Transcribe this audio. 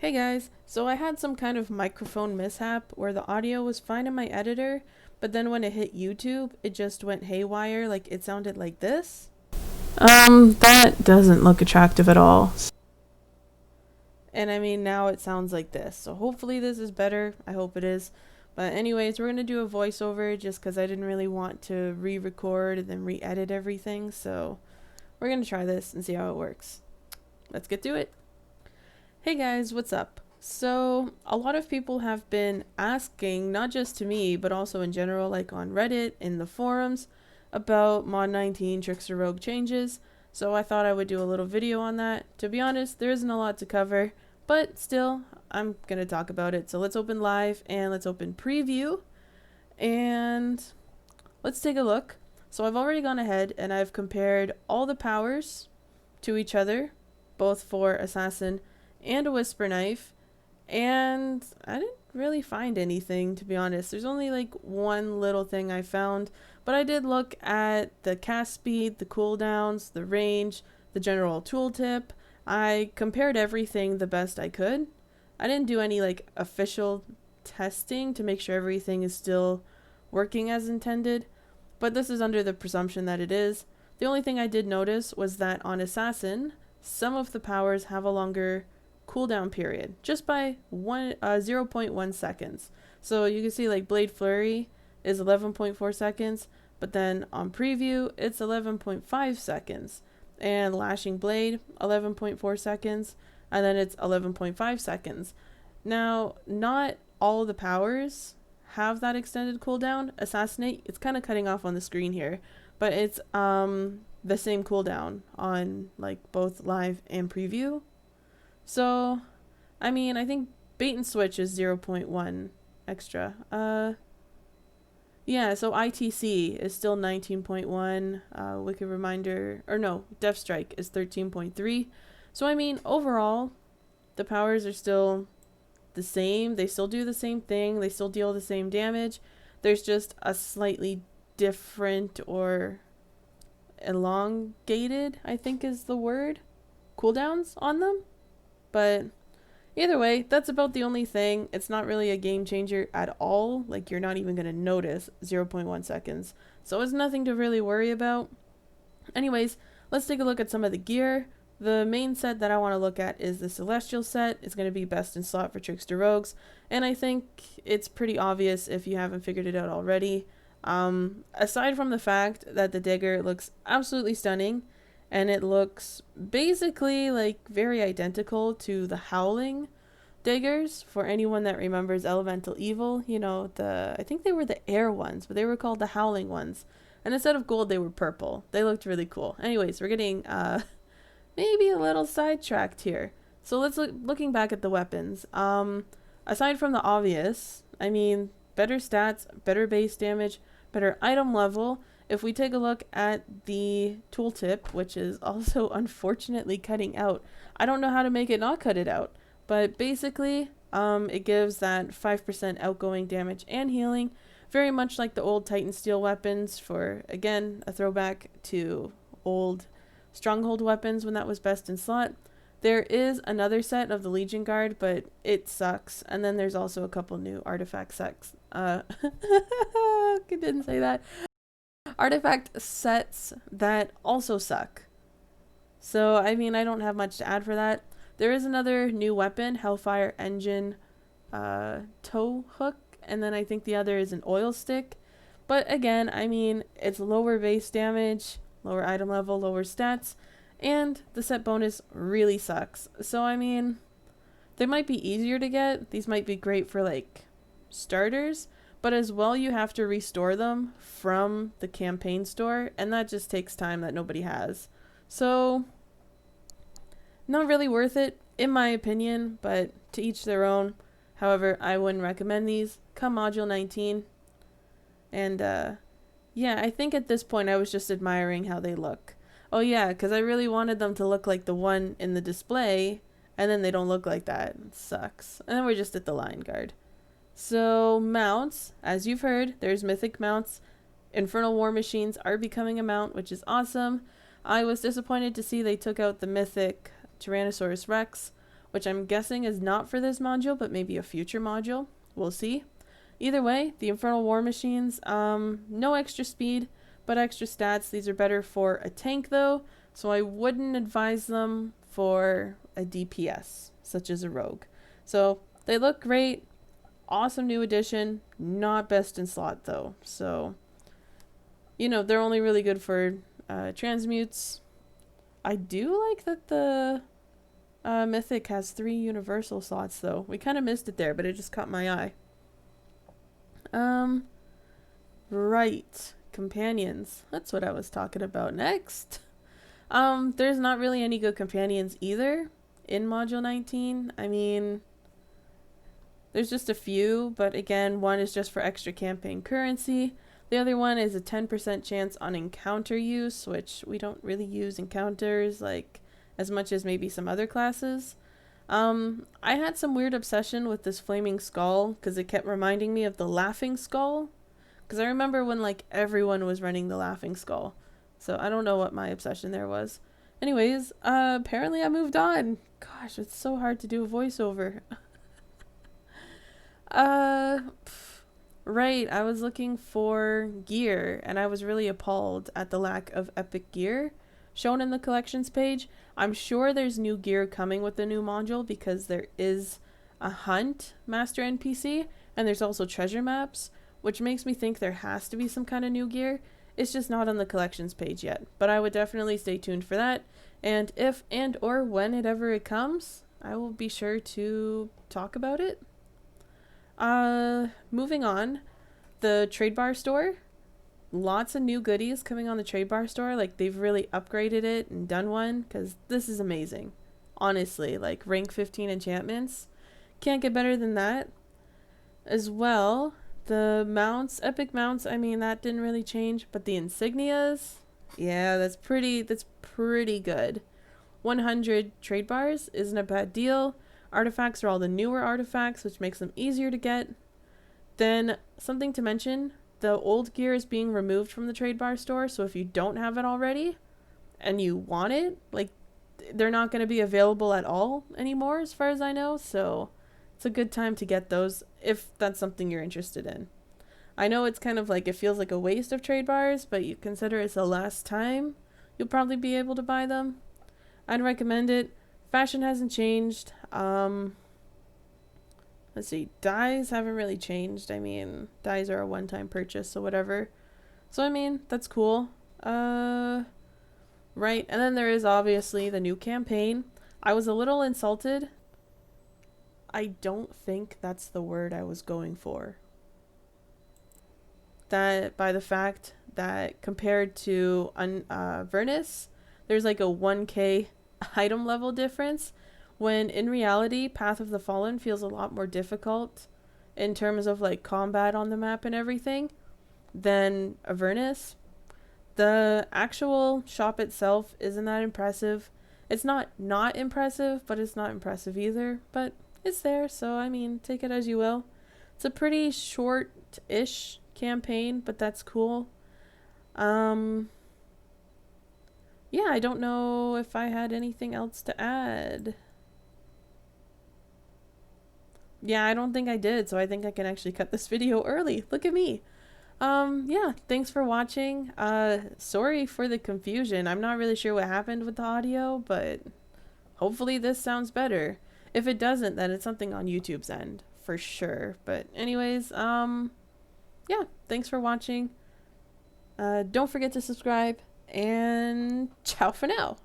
Hey guys, so I had some kind of microphone mishap where the audio was fine in my editor, but then when it hit YouTube, it just went haywire, like it sounded like this. That doesn't look attractive at all. And I mean, now it sounds like this, so hopefully this is better. I hope it is. But anyways, we're gonna do a voiceover just because I didn't really want to re-record and then re-edit everything, so we're gonna try this and see how it works. Let's get to it. Hey guys, what's up? So, a lot of people have been asking, not just to me, but also in general, like on Reddit, in the forums, about Mod 19 Trickster Rogue changes. So I thought I would do a little video on that. To be honest, there isn't a lot to cover, but still, I'm going to talk about it. So let's open live and let's open preview and let's take a look. So I've already gone ahead and I've compared all the powers to each other, both for Assassin and a Whisper Knife, and I didn't really find anything, to be honest. There's only like one little thing I found, but I did look at the cast speed, the cooldowns, the range, the general tooltip. I compared everything the best I could. I didn't do any like official testing to make sure everything is still working as intended, but this is under the presumption that it is. The only thing I did notice was that on Assassin, some of the powers have a longer cooldown period, just by 0.1 seconds. So you can see like Blade Flurry is 11.4 seconds, but then on preview it's 11.5 seconds, and Lashing Blade 11.4 seconds, and then it's 11.5 seconds. Now, not all the powers have that extended cooldown. Assassinate, it's kind of cutting off on the screen here, but it's the same cooldown on like both live and preview. So, I mean, I think Bait and Switch is 0.1 extra. Yeah, so ITC is still 19.1. Wicked Reminder, or no, Death Strike is 13.3. So, I mean, overall, the powers are still the same. They still do the same thing. They still deal the same damage. There's just a slightly different or elongated, I think is the word, cooldowns on them. But either way, that's about the only thing. It's not really a game changer at all. Like, you're not even going to notice 0.1 seconds. So it's nothing to really worry about. Anyways, let's take a look at some of the gear. The main set that I want to look at is the Celestial set. It's going to be best in slot for Trickster Rogues. And I think it's pretty obvious if you haven't figured it out already. Aside from the fact that the Digger looks absolutely stunning, and it looks basically like very identical to the Howling Diggers. For anyone that remembers Elemental Evil, you know, I think they were the air ones, but they were called the Howling ones. And instead of gold, they were purple. They looked really cool. Anyways, we're getting maybe a little sidetracked here. So let's looking back at the weapons. Aside from the obvious, I mean, better stats, better base damage, better item level. If we take a look at the tooltip, which is also unfortunately cutting out, I don't know how to make it not cut it out, but basically it gives that 5% outgoing damage and healing, very much like the old Titan Steel weapons, for, again, a throwback to old Stronghold weapons when that was best in slot. There is another set of the Legion Guard, but it sucks. And then there's also a couple new artifact sets. Didn't say that. Artifact sets that also suck. So, I mean, I don't have much to add for that. There is another new weapon, Hellfire Engine tow hook, and then I think the other is an oil stick. But again, I mean, it's lower base damage, lower item level, lower stats, and the set bonus really sucks. So, I mean, they might be easier to get. These might be great for, like, starters. But as well, you have to restore them from the campaign store, and that just takes time that nobody has. So, not really worth it, in my opinion, but to each their own. However, I wouldn't recommend these. Come Module 19. And, yeah, I think at this point I was just admiring how they look. Oh yeah, because I really wanted them to look like the one in the display, and then they don't look like that. It sucks. And then we're just at the Lion Guard. So, mounts, as you've heard, there's mythic mounts. Infernal War Machines are becoming a mount, which is awesome. I was disappointed to see they took out the mythic Tyrannosaurus Rex. which I'm guessing is not for this module, but maybe a future module. We'll see. Either way, the Infernal War Machines, no extra speed, but extra stats. These are better for a tank though, so I wouldn't advise them for a DPS, such as a rogue. So they look great. Awesome new addition. Not best in slot though. So, you know, they're only really good for transmutes. I do like that the Mythic has 3 universal slots though. We kind of missed it there, but it just caught my eye. Right. Companions. That's what I was talking about next. There's not really any good companions either in Module 19. I mean, there's just a few, but again, one is just for extra campaign currency. The other one is a 10% chance on encounter use, which we don't really use encounters like as much as maybe some other classes. I had some weird obsession with this flaming skull because it kept reminding me of the laughing skull. Because I remember when like everyone was running the laughing skull. So I don't know what my obsession there was. Anyways, apparently I moved on. Gosh, it's so hard to do a voiceover. Right, I was looking for gear and I was really appalled at the lack of epic gear shown in the collections page. I'm sure there's new gear coming with the new module because there is a hunt master NPC and there's also treasure maps, which makes me think there has to be some kind of new gear. It's just not on the collections page yet, but I would definitely stay tuned for that. And if and or when it comes, I will be sure to talk about it. Moving on, the trade bar store. Lots of new goodies coming on the trade bar store. Like they've really upgraded it and done one because this is amazing. Honestly, like rank 15 enchantments. Can't get better than that. As well, the mounts, epic mounts, I mean that didn't really change, but the insignias, yeah, that's pretty good. 100 trade bars isn't a bad deal. Artifacts are all the newer artifacts, which makes them easier to get. Then, something to mention, the old gear is being removed from the trade bar store, so if you don't have it already and you want it, like, they're not going to be available at all anymore, as far as I know, so it's a good time to get those if that's something you're interested in. I know it's kind of like, it feels like a waste of trade bars, but you consider it's the last time you'll probably be able to buy them. I'd recommend it. Fashion hasn't changed. Let's see, dyes haven't really changed. I mean, dyes are a one-time purchase, so whatever. So I mean, that's cool. Right, and then there is obviously the new campaign. I was a little insulted. I don't think that's the word I was going for. That by the fact that compared to Vernus, there's like a 1k item level difference, when in reality Path of the Fallen feels a lot more difficult in terms of like combat on the map and everything than Avernus. The actual shop itself isn't that impressive. It's not impressive, but it's not impressive either, but it's there, so I mean, take it as you will. It's a pretty short-ish campaign, but that's cool. Yeah, I don't know if I had anything else to add. Yeah, I don't think I did, so I think I can actually cut this video early. Look at me. Yeah, thanks for watching. Sorry for the confusion. I'm not really sure what happened with the audio, but hopefully this sounds better. If it doesn't, then it's something on YouTube's end, for sure. But anyways, yeah, thanks for watching. Don't forget to subscribe, and ciao for now.